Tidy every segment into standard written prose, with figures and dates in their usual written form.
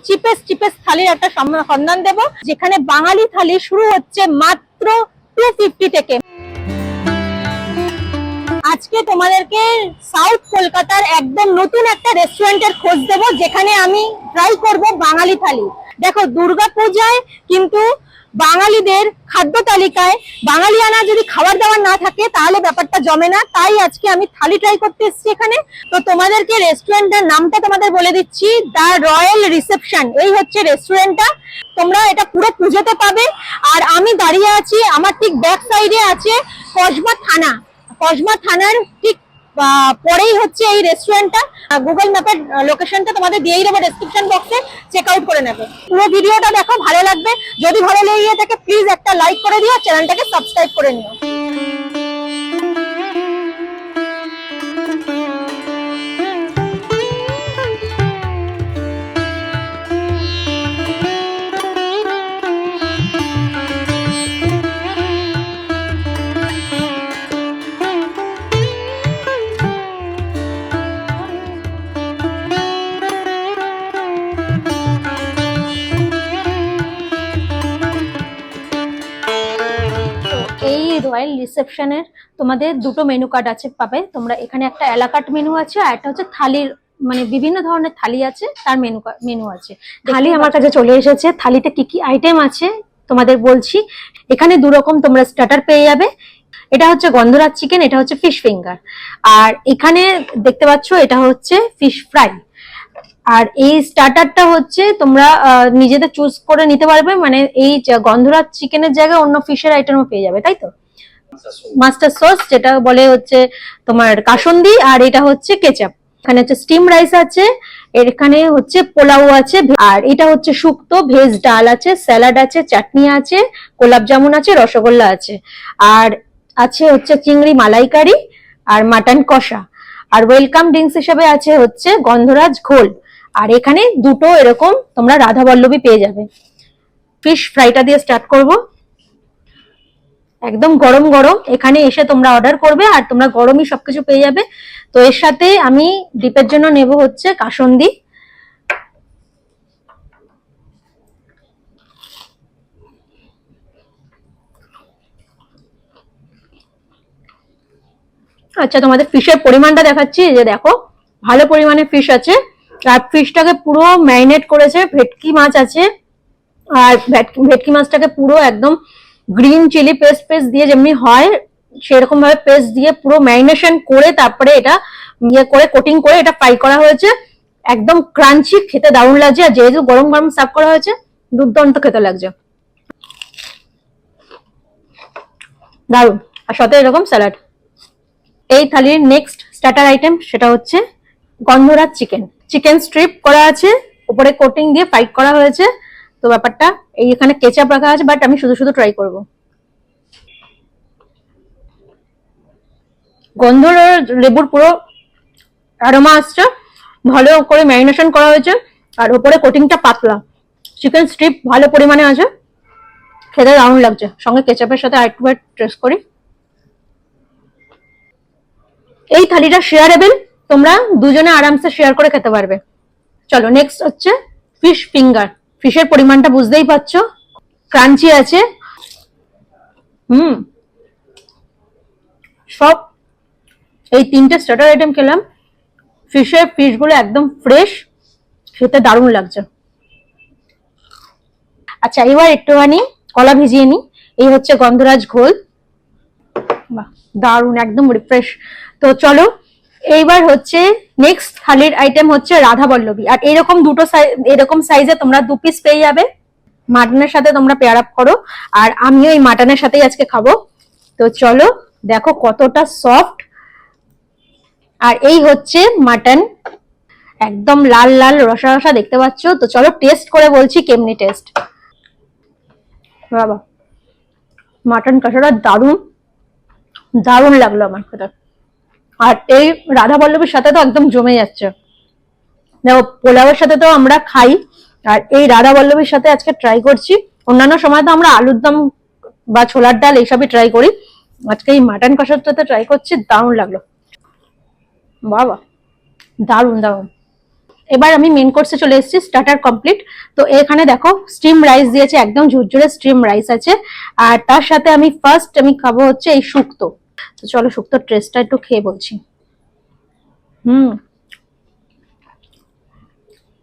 Cheapest থালির একটা সন্ধান দেব, যেখানে বাঙালি থালি শুরু হচ্ছে মাত্র 250 থেকে। আজকে তোমাদেরকে সাউথ কলকাতার একদম নতুন একটা রেস্টুরেন্টের খোঁজ দেব, যেখানে আমি ট্রাই করব বাঙালি থালি। দেখো, দুর্গাপূজায় কিন্তু বাঙালিদের খাদ্য তালিকায় বাঙালিয়ানা যদি খাবার দাবার না থাকে তাহলে ব্যাপারটা জমে না। তাই আজকে আমি থালি ট্রাই করতে এসেছি এখানে। তো তোমাদেরকে রেস্টুরেন্টের নামটা তোমাদের বলে দিচ্ছি, দ্য রয়্যাল রিসেপশন। এই হচ্ছে রেস্টুরেন্টটা। তোমরা এটা পুরো পুজোতে পাবে। আর আমি দাঁড়িয়ে আছি, আমার ঠিক ব্যাক সাইডে আছে কসবা থানা। কসবা থানার ঠিক পরেই হচ্ছে এই রেস্টুরেন্টটা। গুগল ম্যাপের লোকেশনটা তোমাদের দিয়েই দেবো ডেসক্রিপশন বক্সে, চেক আউট করে নেবে। পুরো ভিডিওটা দেখো, ভালো লাগবে। যদি ভালো লেগে থাকে প্লিজ একটা লাইক করে দিও, চ্যানেলটাকে সাবস্ক্রাইব করে নিও। এই রয়্যাল রিসেপশনের তোমাদের দুটো মেনু কার্ড আছে, পাবে তোমরা এখানে। একটা এলাকাট মেনু আছে, আর একটা হচ্ছে থালির, মানে বিভিন্ন ধরনের থালি আছে, তার মেনু আছে। থালি আমার কাছে চলে এসেছে। থালিতে কি কি আইটেম আছে তোমাদের বলছি। এখানে দু রকম তোমরা স্টার্টার পেয়ে যাবে। এটা হচ্ছে গন্ধরাজ চিকেন, এটা হচ্ছে ফিশ ফিঙ্গার। আর এখানে দেখতে পাচ্ছ এটা হচ্ছে ফিশ ফ্রাই। আর এই স্টার্টারটা হচ্ছে তোমরা নিজেদের চুজ করে নিতে পারবে, মানে এই গন্ধরাজ চিকেনের জায়গায় অন্য ফিশের আইটেমও পেয়ে যাবে, তাই তো। মাস্টার সস যেটা বলে হচ্ছে তোমার কাসুন্দি, আর এটা হচ্ছে কেচাপ। এখানে হচ্ছে স্টিম রাইস আছে, এখানে হচ্ছে পোলাও আছে, আর এটা হচ্ছে শুক্তো ভেজ ডাল আছে, স্যালাড আছে, চাটনি আছে, গোলাপ জামুন আছে, রসগোল্লা আছে, আর আছে হচ্ছে চিংড়ি মালাইকারি আর মাটন কষা। আর ওয়েলকাম ড্রিঙ্কস হিসেবে আছে হচ্ছে গন্ধরাজ ঘোল। আর এখানে দুটো এরকম তোমরা রাধা বল্লভী পেয়ে যাবে। ফিশ ফ্রাইটা দিয়ে স্টার্ট করব। একদম গরম গরম এখানে এসে তোমরা অর্ডার করবে, আর তোমরা গরমই সবকিছু পেয়ে যাবে। তো এর সাথে আমি ডিপের জন্য নেব হচ্ছে কাসুন্দি। আচ্ছা, তোমাদের ফিশের পরিমাণটা দেখাচ্ছি। যে দেখো, ভালো পরিমাণে ফিশ আছে। আর ফিশটাকে পুরো ম্যারিনেট করেছে, ভেটকি মাছ আছে। আর ভেটকি মাছটাকে পুরো একদম গ্রিন চিলি পেস্ট দিয়ে যেমনি হয় সেরকম ভাবে পেস্ট দিয়ে পুরো ম্যারিনেশন করে তারপরে এটা ইয়ে করে কোটিং করে এটা ফ্রাই করা হয়েছে। একদম ক্রাঞ্চি, খেতে দারুণ লাগছে। আর যেহেতু গরম গরম সার্ভ করা হয়েছে, দুর্দান্ত খেতে লাগছে, দারুণ। আর সাথে এরকম স্যালাড। এই থালির নেক্সট স্টার্টার আইটেম সেটা হচ্ছে গন্ধরাজ চিকেন। চিকেন স্ট্রিপ করা আছে, উপরে কোটিং দিয়ে ফ্রাই করা হয়েছে। তো ব্যাপারটা এই এখানে কেচাপ রাখা আছে, বাট আমি শুধু শুধু ট্রাই করব। গন্ধরাজ লেবুর পুরো অ্যারোমা আসছে, ভালো করে ম্যারিনেশন করা হয়েছে। আর উপরে কোটিংটা পাতলা। চিকেন স্ট্রিপ ভালো পরিমাণে আছে, খেতে দারুণ লাগছে। সঙ্গে কেচাপের সাথে আরেকবার টেস্ট করি। এই থালিটা শেয়ারেবল, তোমরা দুজনে আরামসে শেয়ার করে খেতে পারবে। চলো নেক্সট হচ্ছে ফিশ ফিঙ্গার। ফিশের পরিমাণটা বুঝতেই পারছো, ক্রাঞ্চি আছে। সব এই তিনটে স্টার্টার আইটেম খেলাম। ফিশগুলো একদম ফ্রেশ, খেতে দারুণ লাগছে। আচ্ছা, এবার একটুখানি কলা ভিজিয়ে নি। এই হচ্ছে গন্ধরাজ ঘোল, বাহ দারুণ, একদম রিফ্রেশ। তো চলো এইবার হচ্ছে নেক্সট থালির আইটেম হচ্ছে রাধা বল্লভী। আর এরকম দুটো এরকম সাইজে তোমরা 2 পিস পেয়ে যাবে। মাটনের সাথে তোমরা পেয়ার আপ করো, আর আমিও এই মাটনের সাথেই আজকে খাবো। তো চলো, দেখো কতটা সফট। আর এই হচ্ছে মাটন, একদম লাল লাল রসা রসা দেখতে পাচ্ছ। তো চলো টেস্ট করে বলছি কেমনি টেস্ট। বাবা, মাটন কষাটা দারুণ দারুণ লাগলো আমার খেতে। আর এই রাধা বল্লভীর সাথে তো একদম জমে যাচ্ছে। দেখো, পোলাওয়ের সাথে তো আমরা খাই, আর এই রাধা বল্লভীর সাথে আজকে ট্রাই করছি। অন্যান্য সময় তো আমরা আলুর দম বা ছোলার ডাল এইসবই ট্রাই করি, আজকে এই মাটন কষার সাথে ট্রাই করছি, দারুণ লাগলো। বাবা, দারুণ দারুণ। এবার আমি মেন কোর্সে চলে এসেছি, স্টার্টার কমপ্লিট। তো এখানে দেখো স্টিম রাইস দিয়েছে, একদম ঝুরঝুরে স্টিম রাইস আছে। আর তার সাথে আমি ফার্স্ট খাবো হচ্ছে এই শুক্তো। তো চলো শুক্তোর টেস্টটা একটু খেয়ে বলছি।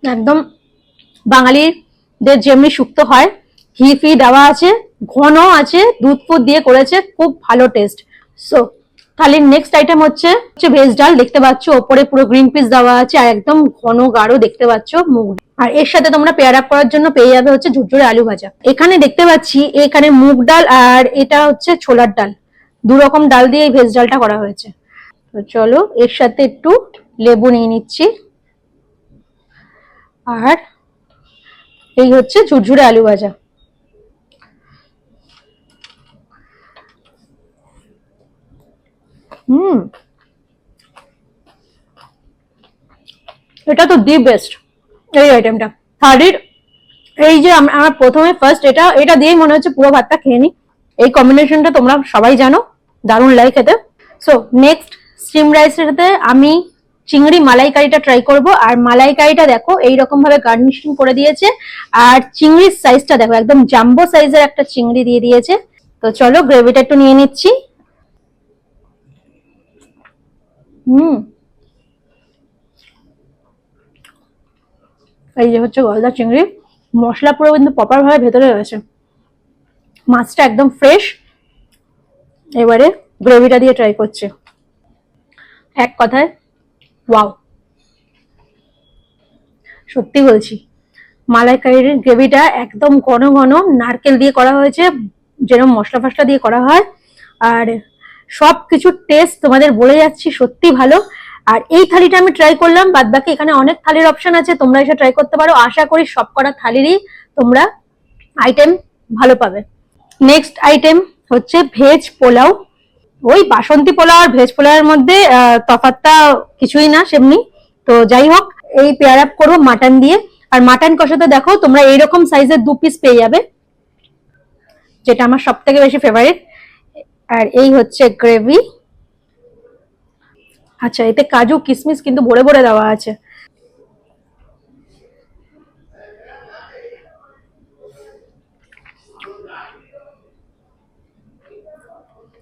একদম বাঙালিদের যেমনি শুক্তো হয়, ঘি ফি দেওয়া আছে, ঘন আছে, দুধ ফুদ দিয়ে করেছে, খুব ভালো টেস্ট। সো থালির নেক্সট আইটেম হচ্ছে ভেজ ডাল। দেখতে পাচ্ছ ওপরে পুরো গ্রিন পিস দেওয়া আছে আর একদম ঘন গাঢ় দেখতে পাচ্ছ মুগ। আর এর সাথে তোমরা পেয়ার আপ করার জন্য পেয়ে যাবে হচ্ছে ঝুরঝুরে আলু ভাজা। এখানে দেখতে পাচ্ছি এখানে মুগ ডাল আর এটা হচ্ছে ছোলার ডাল, দু রকম ডাল দিয়ে এই ভেজ ডালটা করা হয়েছে। তো চলো এর সাথে একটু লেবু নিয়ে নিচ্ছি। আর এই হচ্ছে ঝুরঝুরে আলু ভাজা। এটা তো দি বেস্ট এই আইটেমটা থালির। এই যে আমার প্রথমে ফার্স্ট এটা দিয়েই মনে হচ্ছে পুরো ভাতটা খেয়ে নি। এই কম্বিনেশনটা তোমরা সবাই জানো, দারুণ লাগে খেতে। সো নেক্সট স্টিম রাইসের সাথে আমি চিংড়ি মালাইকারিটা ট্রাই করব। আর মালাইকারিটা দেখো এইরকম ভাবে গার্নিশিং করে দিয়েছে, আর চিংড়ির সাইজটা দেখো একদম জাম্বো সাইজের একটা চিংড়ি দিয়ে দিয়েছে। তো চলো গ্রেভিটা একটু নিয়ে নিচ্ছি। এই যে হচ্ছে গলদা চিংড়ি, মশলা পুরো কিন্তু প্রপার ভাবে ভেতরে রয়েছে, মাছটা একদম ফ্রেশ। এবারে গ্রেভিটা দিয়ে ট্রাই করছি। এক কথায় ওয়াও, সত্যি বলছি মালাইকারির গ্রেভিটা একদম ঘন ঘন নারকেল দিয়ে করা হয়েছে, যেরকম মশলা ফসলা দিয়ে করা হয়। আর সব কিছু টেস্ট তোমাদের বলে যাচ্ছি সত্যি ভালো। আর এই থালিটা আমি ট্রাই করলাম, বাদ বাকি এখানে অনেক থালির অপশন আছে, তোমরা এসে ট্রাই করতে পারো। আশা করি সব কটা থালিরই তোমরা আইটেম ভালো পাবে। নেক্সট আইটেম হচ্ছে ভেজ পোলাও। ওই বাসন্তী পোলাও আর ভেজ পোলাওয়ের মধ্যে তফাৎটা কিছুই না সেমনি। তো যাই হোক, এই পেয়ার আপ করবো মাটন দিয়ে। আর মাটন কষাতে দেখো তোমরা এইরকম সাইজের 2 পিস পেয়ে যাবে, যেটা আমার সব থেকে বেশি ফেভারিট। আর এই হচ্ছে গ্রেভি। আচ্ছা, এতে কাজু কিশমিশ কিন্তু ভরে ভরে দেওয়া আছে।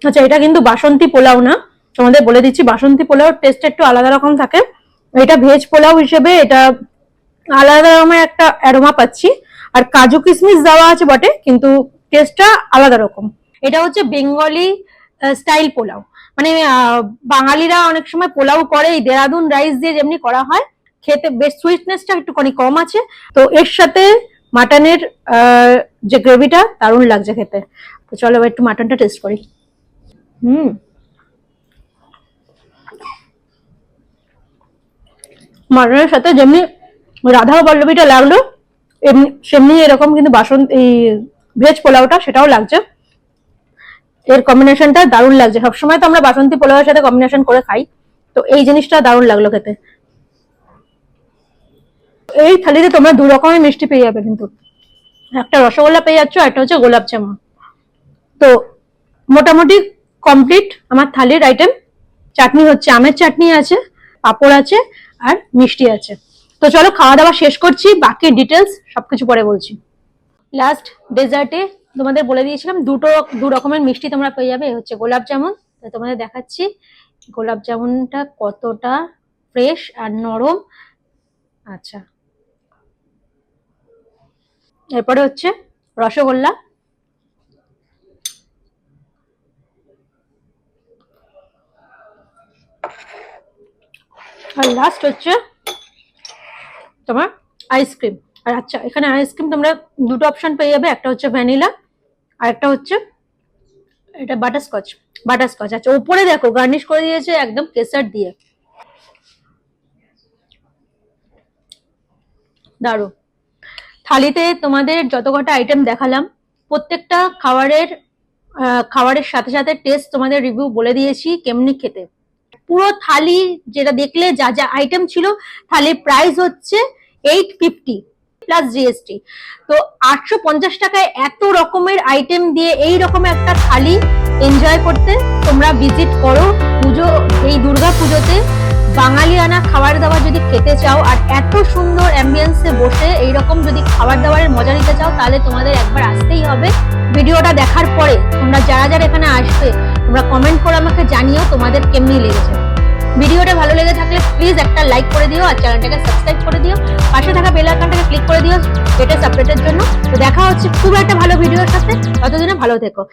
আচ্ছা, এটা কিন্তু বাসন্তী পোলাও না, তোমাদের বলে দিচ্ছি। বাসন্তী পোলাওর টেস্ট একটু আলাদা রকম থাকে, এটা ভেজ পোলাও হিসেবে এটা আলাদা রকমের একটা অ্যারোমা পাচ্ছি। আর কাজু কিশমিশ দেওয়া আছে বটে, কিন্তু টেস্টটা আলাদা রকম। এটা হচ্ছে বেঙ্গলি স্টাইল পোলাও, মানে বাঙালিরা অনেক সময় পোলাও করে এই দেরাদুন রাইস দিয়ে যেমনি করা হয়, খেতে বেশ সুইটনেসটা একটুখানি কম আছে। তো এর সাথে মাটনের যে গ্রেভিটা দারুণ লাগছে খেতে। তো চলো একটু মাটনটা টেস্ট করি। মাটনের সাথে যেমনি রাধা পল্লবীটা লাগলো এমনি সেমনি এরকম কিন্তু এই ভেজ পোলাওটা সেটাও লাগছে। এর কম্বিনেশনটা দারুণ লাগছে। সবসময় তো আমরা বাসন্তী পোলাওয়ের সাথে কম্বিনেশন করে খাই, তো এই জিনিসটা দারুণ লাগলো খেতে। এই থালিতে তোমরা 2 রকমের মিষ্টি পেয়ে যাবে, কিন্তু একটা রসগোল্লা পেয়ে যাচ্ছ, একটা হচ্ছে গোলাপ জামুন। তো মোটামুটি কমপ্লিট আমার থালির আইটেম। চাটনি হচ্ছে আমের চাটনি আছে, পাঁপড় আছে আর মিষ্টি আছে। তো চলো খাওয়া দাওয়া শেষ করছি, বাকি ডিটেলস সবকিছু পরে বলছি। লাস্ট ডেজার্টে তোমাদের বলে দিয়েছিলাম 2 রকমের মিষ্টি তোমরা পেয়ে যাবে। হচ্ছে গোলাপ জামুন, তো তোমাদের দেখাচ্ছি গোলাপ জামুনটা কতটা ফ্রেশ আর নরম। আচ্ছা, এরপরে হচ্ছে রসগোল্লা। আর লাস্ট হচ্ছে তোমার আইসক্রিম। আর আচ্ছা, এখানে আইসক্রিম তোমরা 2টো অপশন পেয়ে যাবে, একটা হচ্ছে ভ্যানিলা আর একটা হচ্ছে এটা বাটারস্কচ। আচ্ছা, উপরে দেখো গার্নিশ করে দিয়েছে একদম কেসার দিয়ে, দারুণ। থালিতে তোমাদের যত কটা আইটেম দেখালাম, প্রত্যেকটা খাবারের সাথে সাথে টেস্ট তোমাদের রিভিউ বলে দিয়েছি কেমনি খেতে। পুরো থালি যেটা দেখলে যা যা আইটেম ছিল, থালির প্রাইস হচ্ছে 850 প্লাস জিএসটি। তো 850 টাকায় এত রকমের আইটেম দিয়ে এই রকম একটা থালি এনজয় করতে তোমরা ভিজিট করো পুজো, এই দুর্গা পুজোতে বাঙালিয়ানা খাবার দাবার যদি খেতে চাও আর এত সুন্দর অ্যাম্বিয়েন্সে বসে এইরকম যদি খাবার দাবারের মজা নিতে চাও, তাহলে তোমাদের একবার আসতেই হবে। ভিডিওটা দেখার পরে তোমরা যারা যারা এখানে আসবে তোমরা কমেন্ট করে আমাকে জানিও তোমাদের কেমনি লেগেছে। ভিডিওটা ভালো লেগে থাকলে প্লিজ একটা লাইক করে দিও আর চ্যানেলটাকে সাবস্ক্রাইব করে দিও, পাশে থাকা বেল আইকনটাকে ক্লিক করে দিও লেটেস্ট আপডেটের জন্য। তো দেখা হচ্ছে খুব একটা ভালো ভিডিওর সাথে, ততদিনে ভালো থেকো।